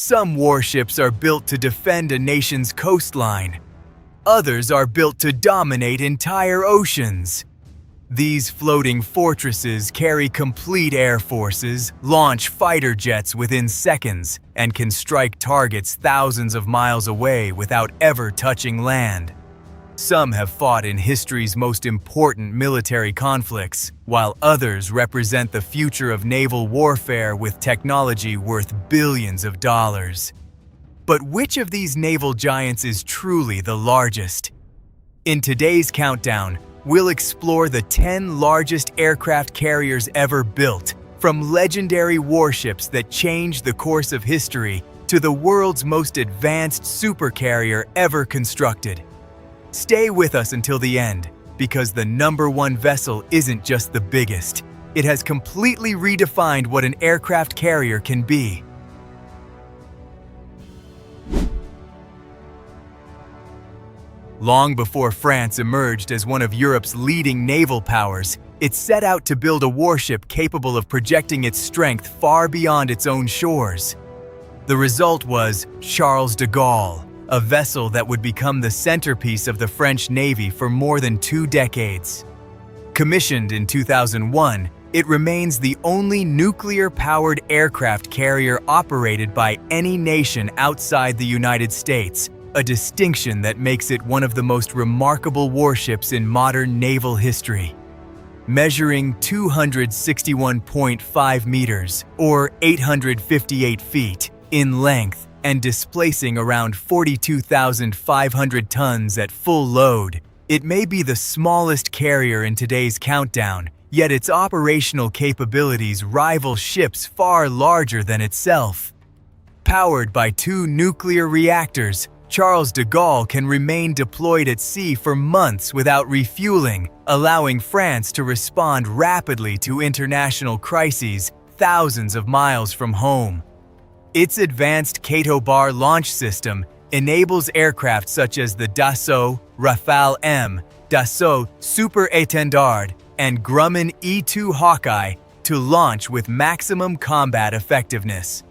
Some warships are built to defend a nation's coastline. Others are built to dominate entire oceans. These floating fortresses carry complete air forces, launch fighter jets within seconds, and can strike targets thousands of miles away without ever touching land. Some have fought in history's most important military conflicts, while others represent the future of naval warfare with technology worth billions of dollars. But which of these naval giants is truly the largest? In today's countdown, we'll explore the 10 largest aircraft carriers ever built, from legendary warships that changed the course of history to the world's most advanced supercarrier ever constructed. Stay with us until the end, because the #1 vessel isn't just the biggest. It has completely redefined what an aircraft carrier can be. Long before France emerged as one of Europe's leading naval powers, it set out to build a warship capable of projecting its strength far beyond its own shores. The result was Charles de Gaulle, a vessel that would become the centerpiece of the French Navy for more than 2 decades. Commissioned in 2001, it remains the only nuclear-powered aircraft carrier operated by any nation outside the United States, a distinction that makes it one of the most remarkable warships in modern naval history. Measuring 261.5 meters, or 858 feet, in length and displacing around 42,500 tons at full load, it may be the smallest carrier in today's countdown, yet its operational capabilities rival ships far larger than itself. Powered by 2 nuclear reactors, Charles de Gaulle can remain deployed at sea for months without refueling, allowing France to respond rapidly to international crises thousands of miles from home. Its advanced Kato bar launch system enables aircraft such as the Dassault Rafale M, Dassault Super Étendard, and Grumman E-2 Hawkeye to launch with maximum combat effectiveness.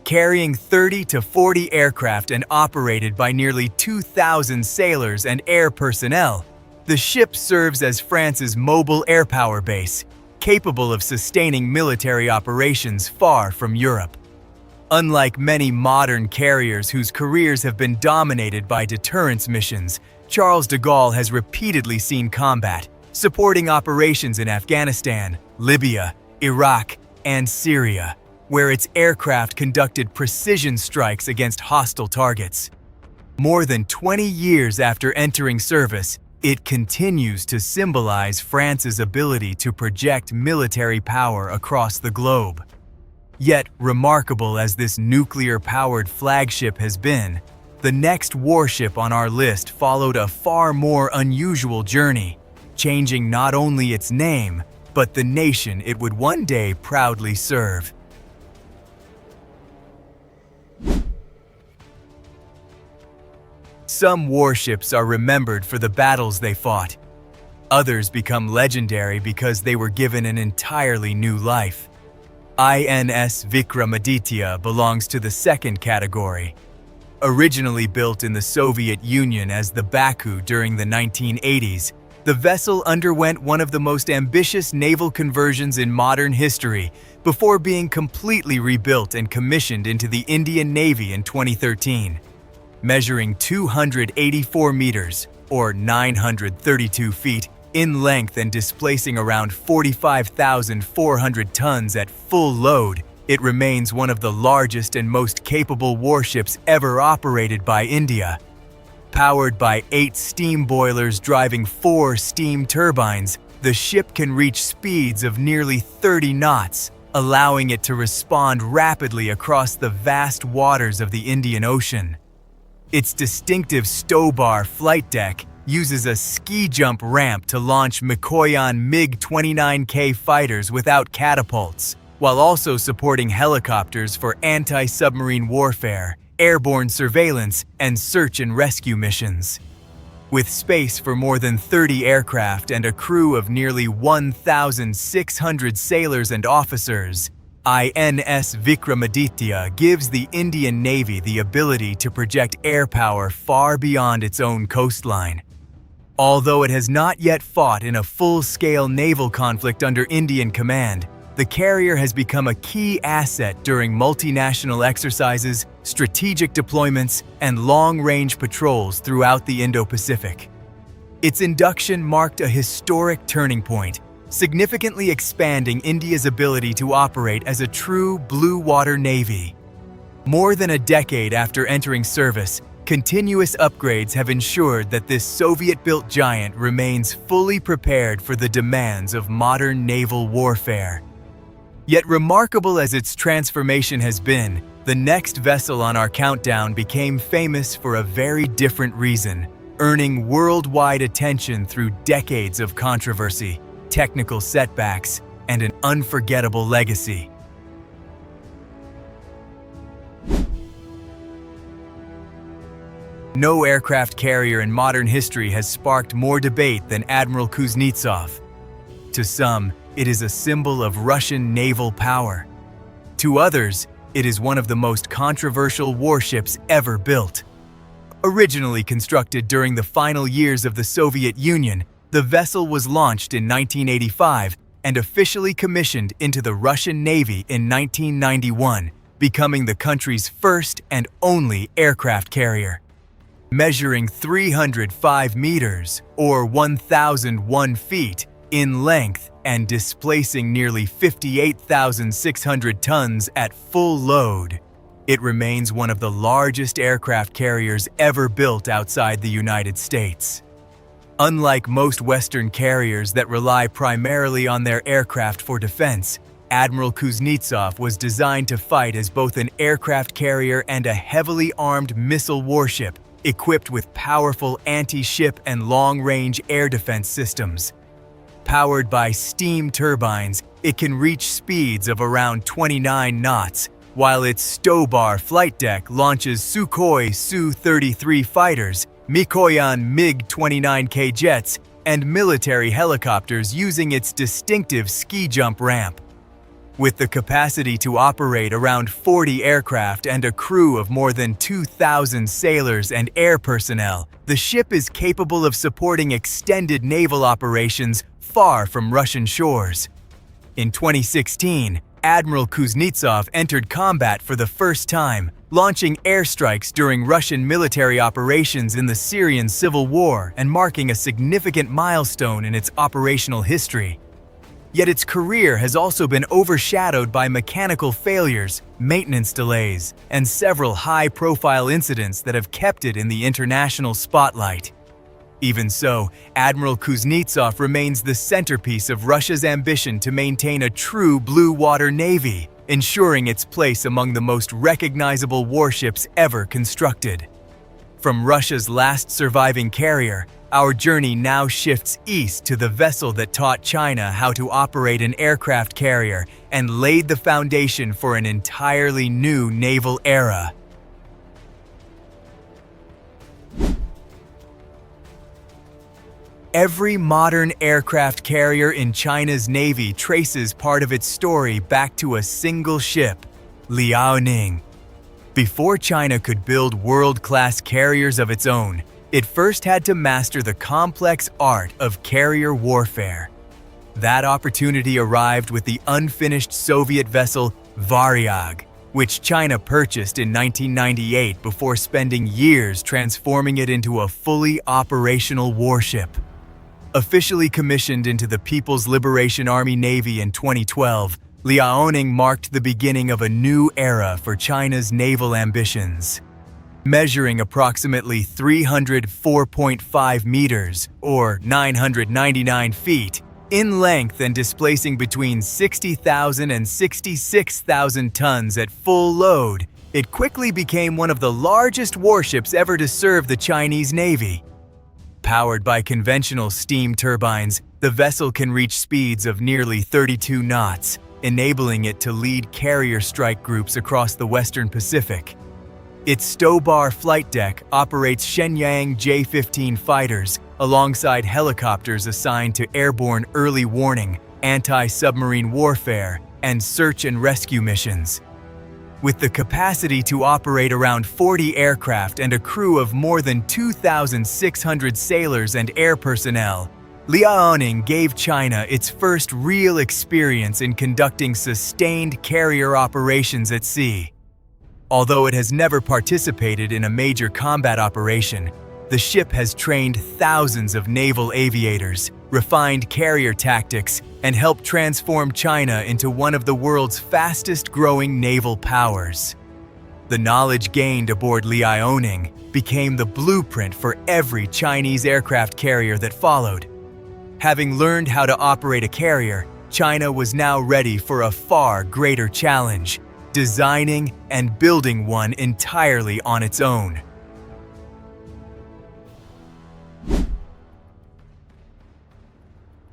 Carrying 30 to 40 aircraft and operated by nearly 2,000 sailors and air personnel, the ship serves as France's mobile air power base, capable of sustaining military operations far from Europe. Unlike many modern carriers whose careers have been dominated by deterrence missions, Charles de Gaulle has repeatedly seen combat, supporting operations in Afghanistan, Libya, Iraq, and Syria, where its aircraft conducted precision strikes against hostile targets. More than 20 years after entering service, it continues to symbolize France's ability to project military power across the globe. Yet, remarkable as this nuclear-powered flagship has been, the next warship on our list followed a far more unusual journey, changing not only its name, but the nation it would one day proudly serve. Some warships are remembered for the battles they fought. Others become legendary because they were given an entirely new life. INS Vikramaditya belongs to the second category. Originally built in the Soviet Union as the Baku during the 1980s, the vessel underwent one of the most ambitious naval conversions in modern history before being completely rebuilt and commissioned into the Indian Navy in 2013. Measuring 284 meters, or 932 feet, in length and displacing around 45,400 tons at full load, it remains one of the largest and most capable warships ever operated by India. Powered by 8 steam boilers driving 4 steam turbines, the ship can reach speeds of nearly 30 knots, allowing it to respond rapidly across the vast waters of the Indian Ocean. Its distinctive stow-bar flight deck uses a ski jump ramp to launch Mikoyan MiG-29K fighters without catapults, while also supporting helicopters for anti-submarine warfare, airborne surveillance, and search and rescue missions. With space for more than 30 aircraft and a crew of nearly 1,600 sailors and officers, INS Vikramaditya gives the Indian Navy the ability to project air power far beyond its own coastline. Although it has not yet fought in a full-scale naval conflict under Indian command, the carrier has become a key asset during multinational exercises, strategic deployments, and long-range patrols throughout the Indo-Pacific. Its induction marked a historic turning point, significantly expanding India's ability to operate as a true blue-water navy. More than a decade after entering service, continuous upgrades have ensured that this Soviet-built giant remains fully prepared for the demands of modern naval warfare. Yet remarkable as its transformation has been, the next vessel on our countdown became famous for a very different reason, earning worldwide attention through decades of controversy, technical setbacks, and an unforgettable legacy. No aircraft carrier in modern history has sparked more debate than Admiral Kuznetsov. To some, it is a symbol of Russian naval power. To others, it is one of the most controversial warships ever built. Originally constructed during the final years of the Soviet Union, the vessel was launched in 1985 and officially commissioned into the Russian Navy in 1991, becoming the country's first and only aircraft carrier. Measuring 305 meters, or 1,001 feet, in length and displacing nearly 58,600 tons at full load, it remains one of the largest aircraft carriers ever built outside the United States. Unlike most Western carriers that rely primarily on their aircraft for defense, Admiral Kuznetsov was designed to fight as both an aircraft carrier and a heavily armed missile warship equipped with powerful anti-ship and long-range air defense systems. Powered by steam turbines, it can reach speeds of around 29 knots, while its stow-bar flight deck launches Sukhoi Su-33 fighters, Mikoyan MiG-29K jets, and military helicopters using its distinctive ski jump ramp. With the capacity to operate around 40 aircraft and a crew of more than 2,000 sailors and air personnel, the ship is capable of supporting extended naval operations far from Russian shores. In 2016, Admiral Kuznetsov entered combat for the first time, launching airstrikes during Russian military operations in the Syrian civil war and marking a significant milestone in its operational history. Yet its career has also been overshadowed by mechanical failures, maintenance delays, and several high-profile incidents that have kept it in the international spotlight. Even so, Admiral Kuznetsov remains the centerpiece of Russia's ambition to maintain a true blue-water navy, ensuring its place among the most recognizable warships ever constructed. From Russia's last surviving carrier, our journey now shifts east to the vessel that taught China how to operate an aircraft carrier and laid the foundation for an entirely new naval era. Every modern aircraft carrier in China's navy traces part of its story back to a single ship, Liaoning. Before China could build world-class carriers of its own, it first had to master the complex art of carrier warfare. That opportunity arrived with the unfinished Soviet vessel Varyag, which China purchased in 1998 before spending years transforming it into a fully operational warship. Officially commissioned into the People's Liberation Army Navy in 2012, Liaoning marked the beginning of a new era for China's naval ambitions. Measuring approximately 304.5 meters, or 999 feet, in length and displacing between 60,000 and 66,000 tons at full load, it quickly became one of the largest warships ever to serve the Chinese Navy. Powered by conventional steam turbines, the vessel can reach speeds of nearly 32 knots, enabling it to lead carrier strike groups across the Western Pacific. Its stow-bar flight deck operates Shenyang J-15 fighters alongside helicopters assigned to airborne early warning, anti-submarine warfare, and search and rescue missions. With the capacity to operate around 40 aircraft and a crew of more than 2,600 sailors and air personnel, Liaoning gave China its first real experience in conducting sustained carrier operations at sea. Although it has never participated in a major combat operation, the ship has trained thousands of naval aviators, refined carrier tactics, and helped transform China into one of the world's fastest-growing naval powers. The knowledge gained aboard Liaoning became the blueprint for every Chinese aircraft carrier that followed. Having learned how to operate a carrier, China was now ready for a far greater challenge: designing and building one entirely on its own.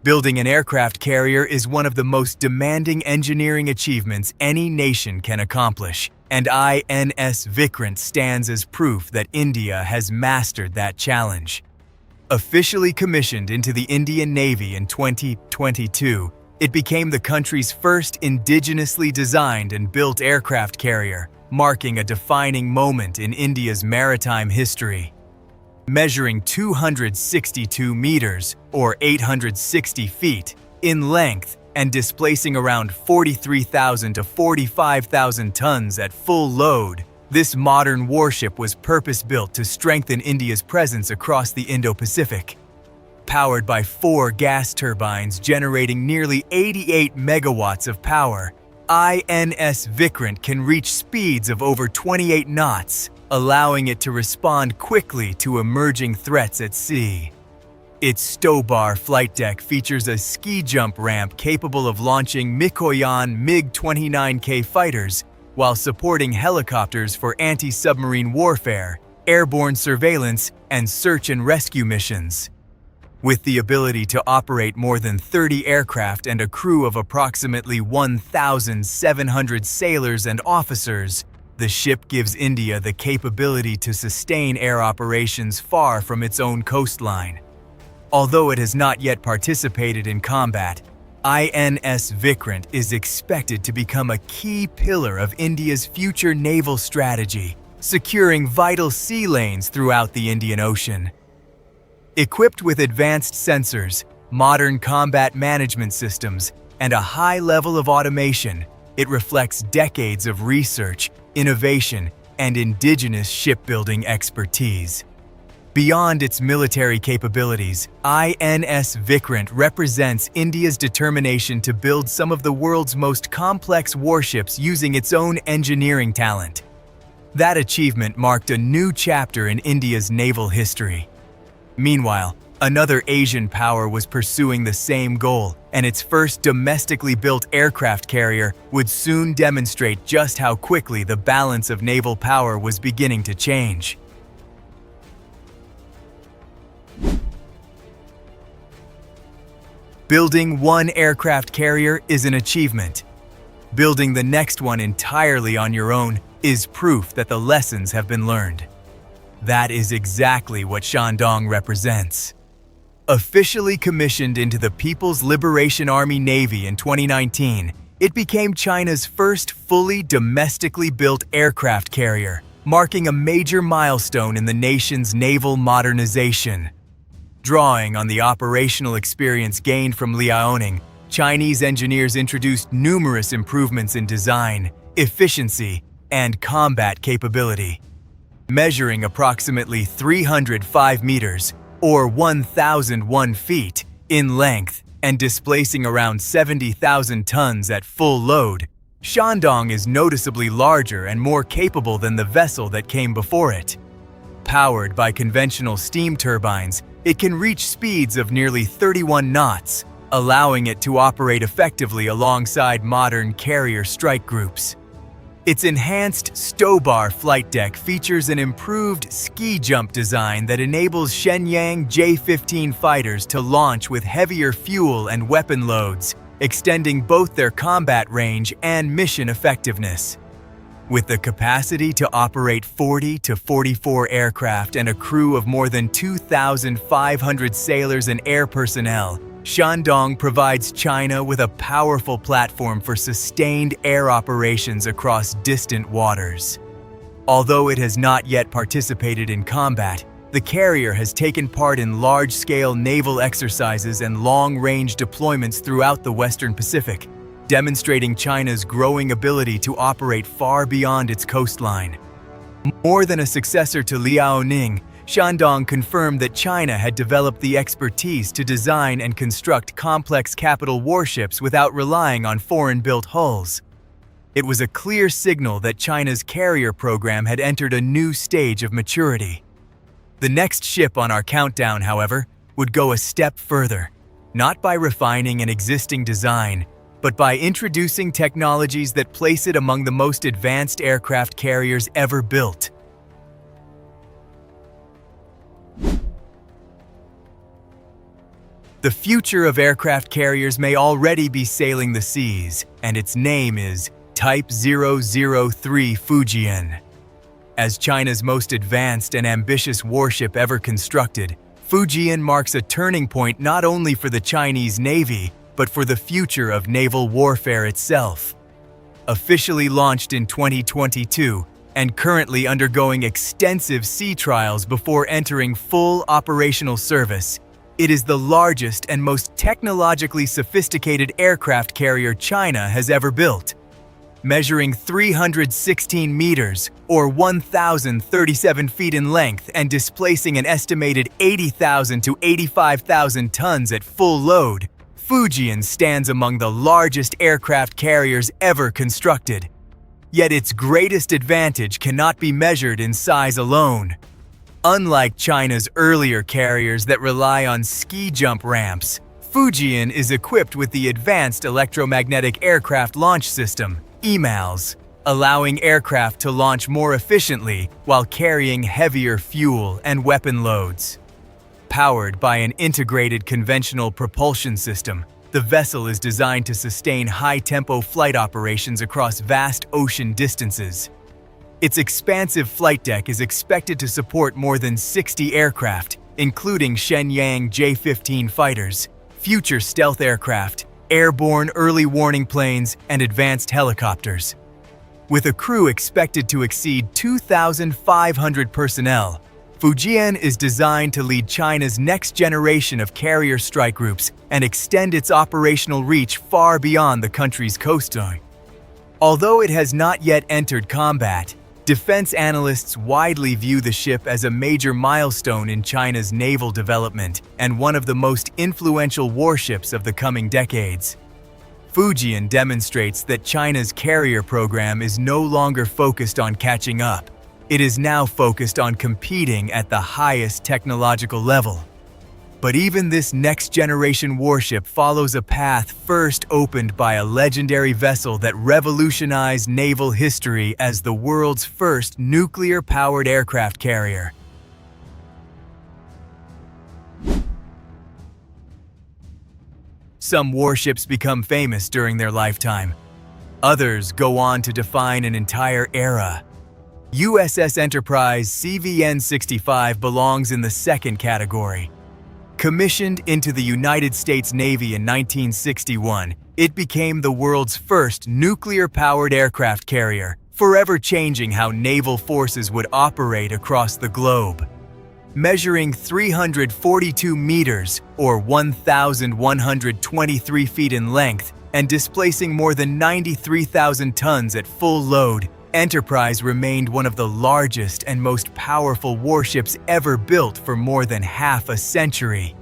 Building an aircraft carrier is one of the most demanding engineering achievements any nation can accomplish, and INS Vikrant stands as proof that India has mastered that challenge. Officially commissioned into the Indian Navy in 2022, it became the country's first indigenously designed and built aircraft carrier, marking a defining moment in India's maritime history. Measuring 262 meters, or 860 feet, in length and displacing around 43,000 to 45,000 tons at full load, this modern warship was purpose-built to strengthen India's presence across the Indo-Pacific. Powered by 4 gas turbines generating nearly 88 megawatts of power, INS Vikrant can reach speeds of over 28 knots, allowing it to respond quickly to emerging threats at sea. Its stow-bar flight deck features a ski jump ramp capable of launching Mikoyan MiG-29K fighters while supporting helicopters for anti-submarine warfare, airborne surveillance, and search and rescue missions. With the ability to operate more than 30 aircraft and a crew of approximately 1,700 sailors and officers, the ship gives India the capability to sustain air operations far from its own coastline. Although it has not yet participated in combat, INS Vikrant is expected to become a key pillar of India's future naval strategy, securing vital sea lanes throughout the Indian Ocean. Equipped with advanced sensors, modern combat management systems, and a high level of automation, it reflects decades of research, innovation, and indigenous shipbuilding expertise. Beyond its military capabilities, INS Vikrant represents India's determination to build some of the world's most complex warships using its own engineering talent. That achievement marked a new chapter in India's naval history. Meanwhile, another Asian power was pursuing the same goal, and its first domestically built aircraft carrier would soon demonstrate just how quickly the balance of naval power was beginning to change. Building one aircraft carrier is an achievement. Building the next one entirely on your own is proof that the lessons have been learned. That is exactly what Shandong represents. Officially commissioned into the People's Liberation Army Navy in 2019, it became China's first fully domestically built aircraft carrier, marking a major milestone in the nation's naval modernization. Drawing on the operational experience gained from Liaoning, Chinese engineers introduced numerous improvements in design, efficiency, and combat capability. Measuring approximately 305 meters, or 1,001 feet, in length and displacing around 70,000 tons at full load, Shandong is noticeably larger and more capable than the vessel that came before it. Powered by conventional steam turbines, it can reach speeds of nearly 31 knots, allowing it to operate effectively alongside modern carrier strike groups. Its enhanced stow-bar flight deck features an improved ski jump design that enables Shenyang J-15 fighters to launch with heavier fuel and weapon loads, extending both their combat range and mission effectiveness. With the capacity to operate 40 to 44 aircraft and a crew of more than 2,500 sailors and air personnel, Shandong provides China with a powerful platform for sustained air operations across distant waters. Although it has not yet participated in combat, the carrier has taken part in large-scale naval exercises and long-range deployments throughout the Western Pacific, demonstrating China's growing ability to operate far beyond its coastline. More than a successor to Liaoning, Shandong confirmed that China had developed the expertise to design and construct complex capital warships without relying on foreign-built hulls. It was a clear signal that China's carrier program had entered a new stage of maturity. The next ship on our countdown, however, would go a step further, not by refining an existing design, but by introducing technologies that place it among the most advanced aircraft carriers ever built. The future of aircraft carriers may already be sailing the seas, and its name is Type 003 Fujian. As China's most advanced and ambitious warship ever constructed, Fujian marks a turning point not only for the Chinese Navy, but for the future of naval warfare itself. Officially launched in 2022 and currently undergoing extensive sea trials before entering full operational service, it is the largest and most technologically sophisticated aircraft carrier China has ever built. Measuring 316 meters, or 1,037 feet in length, and displacing an estimated 80,000 to 85,000 tons at full load, Fujian stands among the largest aircraft carriers ever constructed. Yet its greatest advantage cannot be measured in size alone. Unlike China's earlier carriers that rely on ski jump ramps, Fujian is equipped with the Advanced Electromagnetic Aircraft Launch System, EMALS, allowing aircraft to launch more efficiently while carrying heavier fuel and weapon loads. Powered by an integrated conventional propulsion system, the vessel is designed to sustain high-tempo flight operations across vast ocean distances. Its expansive flight deck is expected to support more than 60 aircraft, including Shenyang J-15 fighters, future stealth aircraft, airborne early warning planes, and advanced helicopters. With a crew expected to exceed 2,500 personnel, Fujian is designed to lead China's next generation of carrier strike groups and extend its operational reach far beyond the country's coastline. Although it has not yet entered combat, defense analysts widely view the ship as a major milestone in China's naval development and one of the most influential warships of the coming decades. Fujian demonstrates that China's carrier program is no longer focused on catching up. It is now focused on competing at the highest technological level. But even this next-generation warship follows a path first opened by a legendary vessel that revolutionized naval history as the world's first nuclear-powered aircraft carrier. Some warships become famous during their lifetime. Others go on to define an entire era. USS Enterprise CVN-65 belongs in the second category. Commissioned into the United States Navy in 1961, it became the world's first nuclear-powered aircraft carrier, forever changing how naval forces would operate across the globe. Measuring 342 meters, or 1,123 feet in length, and displacing more than 93,000 tons at full load, Enterprise remained one of the largest and most powerful warships ever built for more than half a century.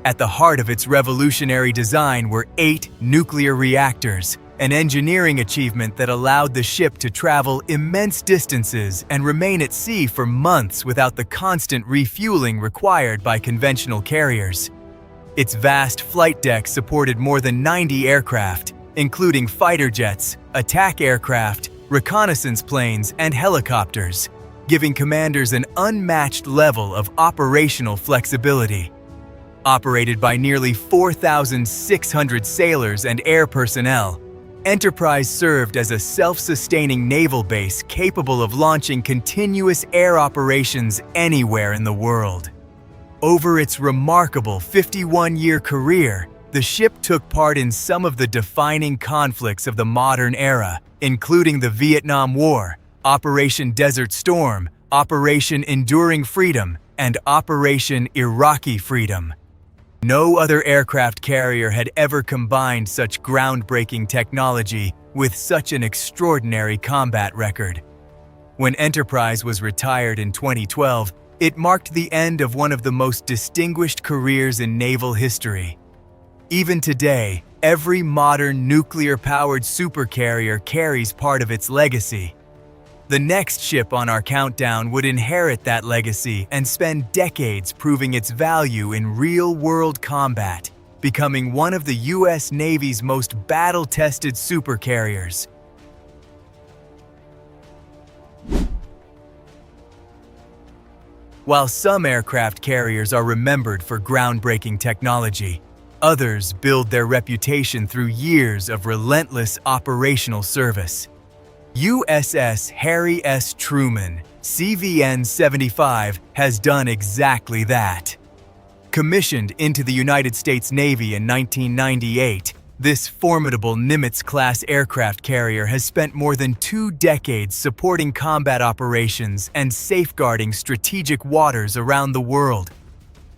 At the heart of its revolutionary design were 8 nuclear reactors, an engineering achievement that allowed the ship to travel immense distances and remain at sea for months without the constant refueling required by conventional carriers. Its vast flight deck supported more than 90 aircraft, including fighter jets, attack aircraft, reconnaissance planes, and helicopters, giving commanders an unmatched level of operational flexibility. Operated by nearly 4,600 sailors and air personnel, Enterprise served as a self-sustaining naval base capable of launching continuous air operations anywhere in the world. Over its remarkable 51-year career, the ship took part in some of the defining conflicts of the modern era, including the Vietnam War, Operation Desert Storm, Operation Enduring Freedom, and Operation Iraqi Freedom. No other aircraft carrier had ever combined such groundbreaking technology with such an extraordinary combat record. When Enterprise was retired in 2012, it marked the end of one of the most distinguished careers in naval history. Even today, every modern nuclear-powered supercarrier carries part of its legacy. The next ship on our countdown would inherit that legacy and spend decades proving its value in real-world combat, becoming one of the U.S. Navy's most battle-tested supercarriers. While some aircraft carriers are remembered for groundbreaking technology, others build their reputation through years of relentless operational service. USS Harry S. Truman, CVN-75, has done exactly that. Commissioned into the United States Navy in 1998, this formidable Nimitz-class aircraft carrier has spent more than 2 decades supporting combat operations and safeguarding strategic waters around the world.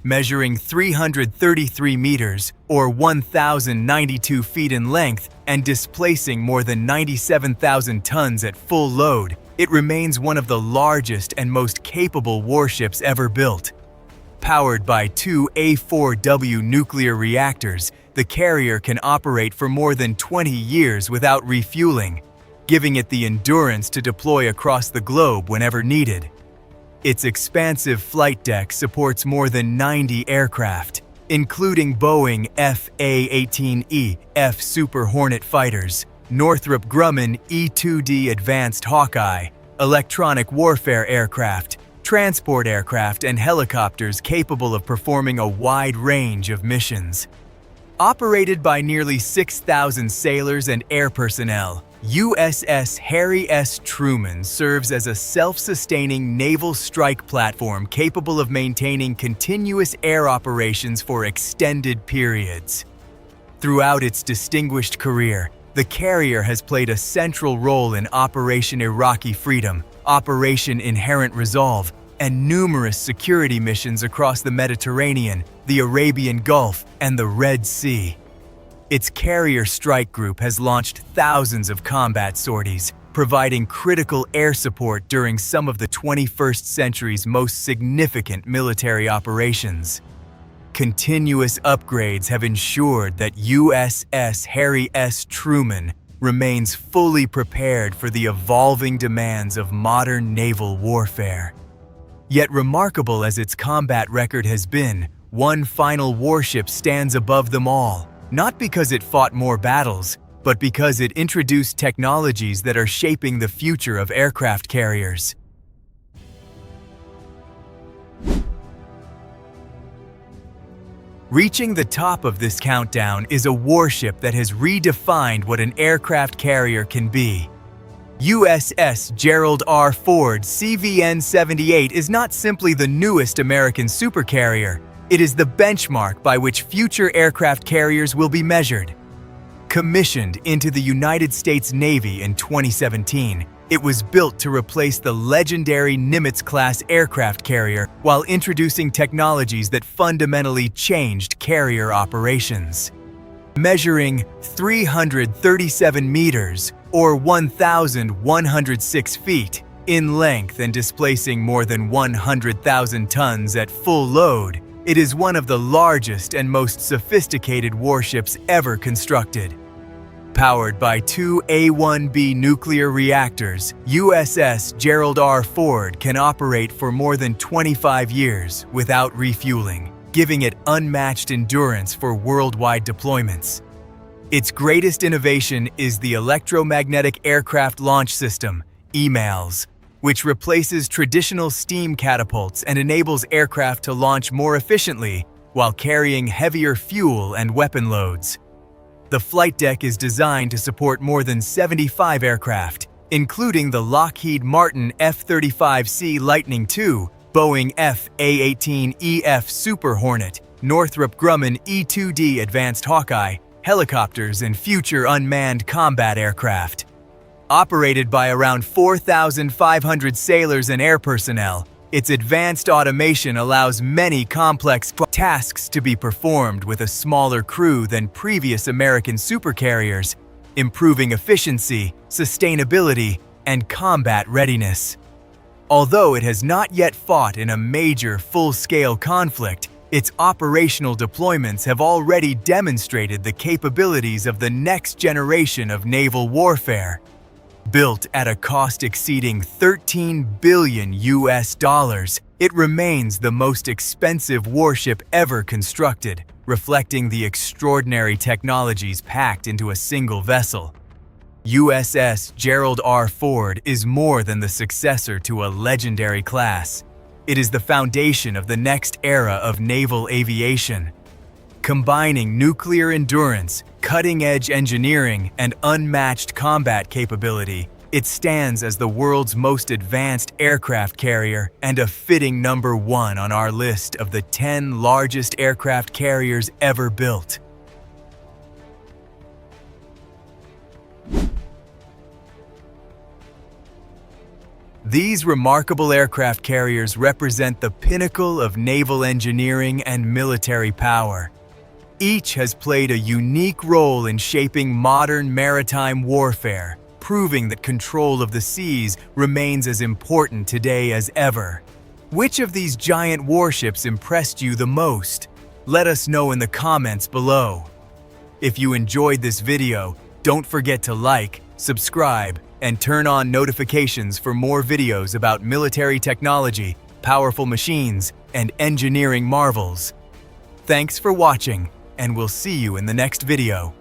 Measuring 333 meters, or 1,092 feet in length, and displacing more than 97,000 tons at full load, it remains one of the largest and most capable warships ever built. Powered by 2 A4W nuclear reactors, the carrier can operate for more than 20 years without refueling, giving it the endurance to deploy across the globe whenever needed. Its expansive flight deck supports more than 90 aircraft, including Boeing FA-18E F Super Hornet fighters, Northrop Grumman E-2D Advanced Hawkeye, electronic warfare aircraft, transport aircraft, and helicopters capable of performing a wide range of missions. Operated by nearly 6,000 sailors and air personnel, USS Harry S. Truman serves as a self-sustaining naval strike platform capable of maintaining continuous air operations for extended periods. Throughout its distinguished career, the carrier has played a central role in Operation Iraqi Freedom, Operation Inherent Resolve, and numerous security missions across the Mediterranean, the Arabian Gulf, and the Red Sea. Its carrier strike group has launched thousands of combat sorties, providing critical air support during some of the 21st century's most significant military operations. Continuous upgrades have ensured that USS Harry S. Truman remains fully prepared for the evolving demands of modern naval warfare. Yet remarkable as its combat record has been, one final warship stands above them all, not because it fought more battles, but because it introduced technologies that are shaping the future of aircraft carriers. Reaching the top of this countdown is a warship that has redefined what an aircraft carrier can be. USS Gerald R. Ford CVN-78 is not simply the newest American supercarrier, it is the benchmark by which future aircraft carriers will be measured. Commissioned into the United States Navy in 2017, it was built to replace the legendary Nimitz-class aircraft carrier while introducing technologies that fundamentally changed carrier operations. Measuring 337 meters, or 1,106 feet, in length and displacing more than 100,000 tons at full load, it is one of the largest and most sophisticated warships ever constructed. Powered by 2 A-1B nuclear reactors, USS Gerald R. Ford can operate for more than 25 years without refueling, giving it unmatched endurance for worldwide deployments. Its greatest innovation is the Electromagnetic Aircraft Launch System, EMALS, which replaces traditional steam catapults and enables aircraft to launch more efficiently while carrying heavier fuel and weapon loads. The flight deck is designed to support more than 75 aircraft, including the Lockheed Martin F-35C Lightning II, Boeing F/A-18EF Super Hornet, Northrop Grumman E-2D Advanced Hawkeye, helicopters and future unmanned combat aircraft. Operated by around 4,500 sailors and air personnel, its advanced automation allows many complex tasks to be performed with a smaller crew than previous American supercarriers, improving efficiency, sustainability, and combat readiness. Although it has not yet fought in a major full-scale conflict, its operational deployments have already demonstrated the capabilities of the next generation of naval warfare. Built at a cost exceeding $13 billion, it remains the most expensive warship ever constructed, reflecting the extraordinary technologies packed into a single vessel. USS Gerald R. Ford is more than the successor to a legendary class. It is the foundation of the next era of naval aviation. Combining nuclear endurance, cutting-edge engineering, and unmatched combat capability, it stands as the world's most advanced aircraft carrier and a fitting number 1 on our list of the 10 largest aircraft carriers ever built. These remarkable aircraft carriers represent the pinnacle of naval engineering and military power. Each has played a unique role in shaping modern maritime warfare, proving that control of the seas remains as important today as ever. Which of these giant warships impressed you the most? Let us know in the comments below. If you enjoyed this video, don't forget to like, subscribe, and turn on notifications for more videos about military technology, powerful machines, and engineering marvels. Thanks for watching, and we'll see you in the next video.